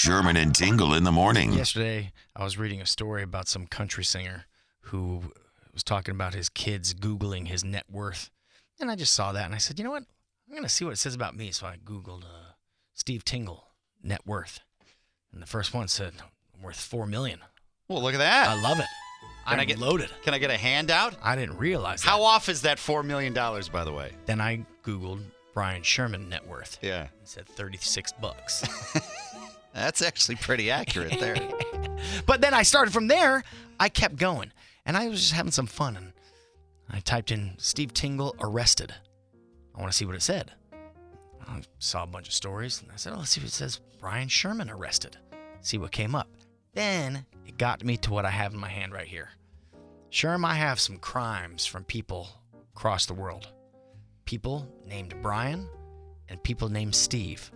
Sherman and Tingle in the morning. Yesterday, I was reading a story about some country singer who was talking about his kids Googling his net worth. And I just saw that, and I said, you know what? I'm going to see what it says about me. So I Googled Steve Tingle net worth. And the first one said, I'm worth $4 million. Well, look at that. I love it. I'm loaded. Can I get a handout? I didn't realize that. How off is that $4 million, by the way? Then I Googled Brian Sherman net worth. Yeah. It said $36. That's actually pretty accurate there. But then I started from there. I kept going. And I was just having some fun. And I typed in Steve Tingle arrested. I want to see what it said. I saw a bunch of stories. And I said, let's see what it says. Brian Sherman arrested. See what came up. Then it got me to what I have in my hand right here. Sherm, I have some crimes from people across the world. People named Brian and people named Steve.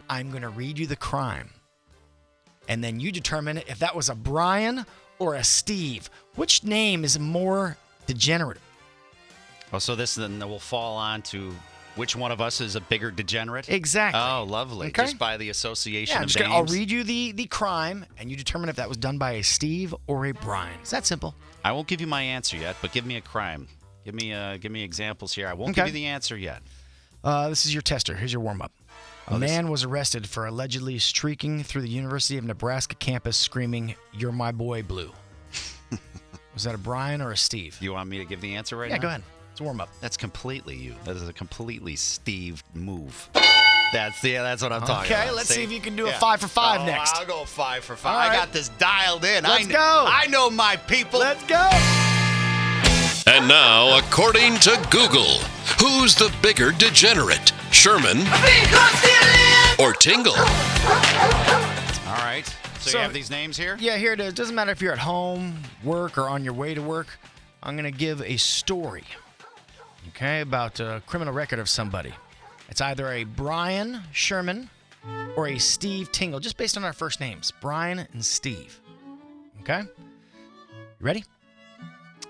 I'm going to read you the crime. And then you determine if that was a Brian or a Steve. Which name is more degenerate? Oh, so this then will fall on to which one of us is a bigger degenerate? Exactly. Oh, lovely. Okay. Just by the association of names. I'll read you the crime, and you determine if that was done by a Steve or a Brian. It's that simple. I won't give you my answer yet, but give me a crime. Give me examples here. I won't give you the answer yet. This is your tester. Here's your warm-up. A man was arrested for allegedly streaking through the University of Nebraska campus screaming, "You're my boy, Blue." Was that a Brian or a Steve? You want me to give the answer right now? Yeah, go ahead. It's a warm-up. That's completely you. That is a completely Steve move. That's what I'm talking about. Okay, let's see if you can do a 5 for 5 next. I'll go 5 for 5. All right. I got this dialed in. Let's go. I know my people. Let's go. And now, according to Google, who's the bigger degenerate? Sherman or Tingle? All right. So you have these names here? Yeah, here it is. Doesn't matter if you're at home, work, or on your way to work. I'm going to give a story, okay, about a criminal record of somebody. It's either a Brian Sherman or a Steve Tingle, just based on our first names, Brian and Steve. Okay? You ready?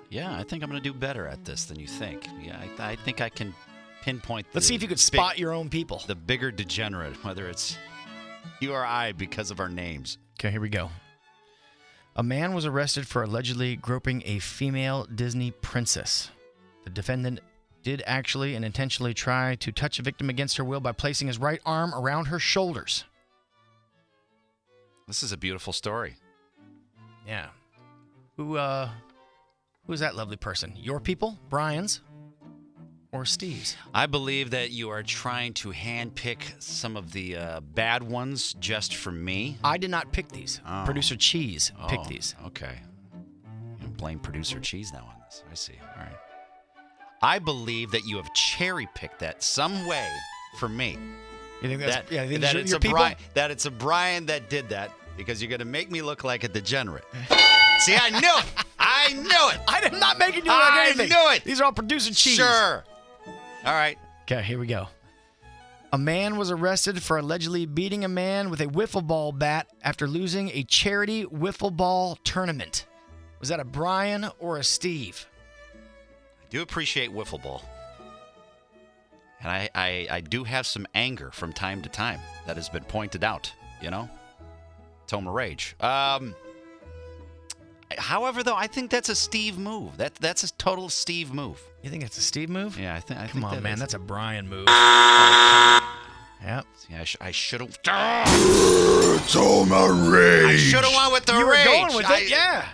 Yeah, I think I'm going to do better at this than you think. Yeah, I think I can pinpoint Let's see if you could spot your own people. The bigger degenerate, whether it's you or I because of our names. Okay, here we go. A man was arrested for allegedly groping a female Disney princess. The defendant did actually and intentionally try to touch a victim against her will by placing his right arm around her shoulders. This is a beautiful story. Yeah. Who's that lovely person? Your people? Brian's? Or Steve's? I believe that you are trying to handpick some of the bad ones just for me. I did not pick these. Oh. Producer Cheese picked these. Okay. You blame Producer Cheese now on this. I see. All right. I believe that you have cherry-picked that some way for me. You think that's That it's a Brian that did that because you're going to make me look like a degenerate. See, I knew it. I knew it. I did not make it look like anything. I knew it. These are all Producer Cheese. Sure. All right. Okay, here we go. A man was arrested for allegedly beating a man with a wiffle ball bat after losing a charity wiffle ball tournament. Was that a Brian or a Steve? I do appreciate wiffle ball. And I do have some anger from time to time that has been pointed out, you know? Toma Rage. However, though, I think that's a Steve move. That's a total Steve move. You think it's a Steve move? Yeah, I think. Come on, man. That's a Brian move. Yep. See, I should have. Toma Rage. I should have went with the You were rage. going with it, yeah.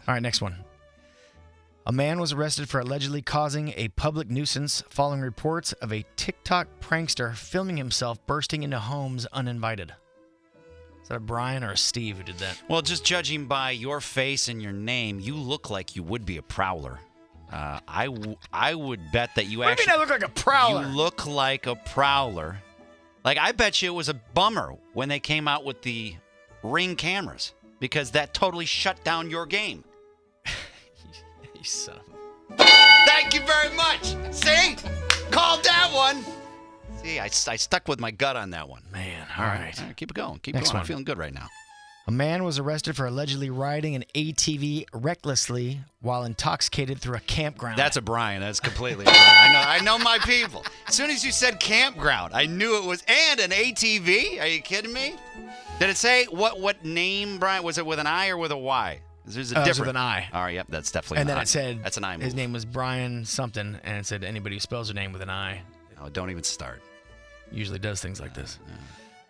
All right, next one. A man was arrested for allegedly causing a public nuisance following reports of a TikTok prankster filming himself bursting into homes uninvited. Is that a Brian or a Steve who did that? Well, just judging by your face and your name, you look like you would be a prowler. I would bet that you What do you mean I look like a prowler? You look like a prowler. Like, I bet you it was a bummer when they came out with the Ring cameras because that totally shut down your game. You son of a... Thank you very much. See? Called that one. See, I stuck with my gut on that one. Man, all right. Keep it going. Keep Next going. one. I'm feeling good right now. A man was arrested for allegedly riding an ATV recklessly while intoxicated through a campground. That's a Brian. That's completely Brian. I know my people. As soon as you said campground, I knew it was. And an ATV? Are you kidding me? Did it say what name, Brian? Was it with an I or with a Y? There's a different. It was with an I. All right, yep, that's definitely And an then I. it said That's an I move. his name was Brian something, and it said anybody who spells their name with an I Oh, don't even start. usually does things like this.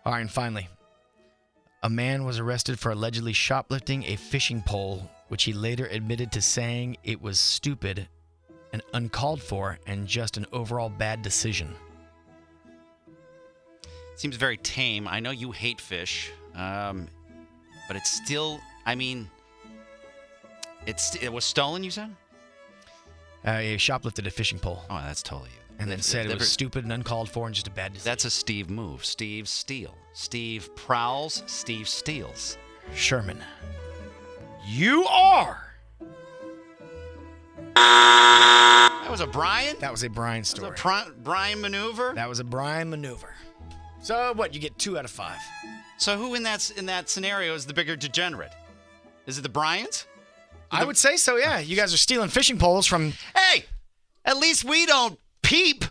All right, and finally, a man was arrested for allegedly shoplifting a fishing pole, which he later admitted to saying it was stupid and uncalled for and just an overall bad decision. Seems very tame. I know you hate fish, but it's still, I mean, it was stolen, you said? He shoplifted a fishing pole Oh, that's totally you. and then said it was stupid and uncalled for and just a bad decision. That's a Steve move. Steve steal. Steve prowls. Steve steals. Sherman. You are. That was a Brian? That was a Brian That story. was a Brian maneuver? That was a Brian maneuver. So what? You get 2 out of 5. So who in that scenario is the bigger degenerate? Is it the Bryans? I would say so. Yeah, you guys are stealing fishing poles from. Hey, at least we don't peep.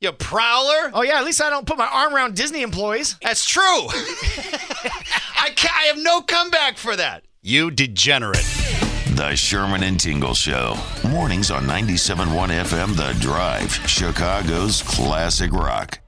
You prowler. Oh yeah, at least I don't put my arm around Disney employees. That's true. I have no comeback for that. You degenerate. The Sherman and Tingle Show. Mornings on 97.1 FM The Drive, Chicago's classic rock.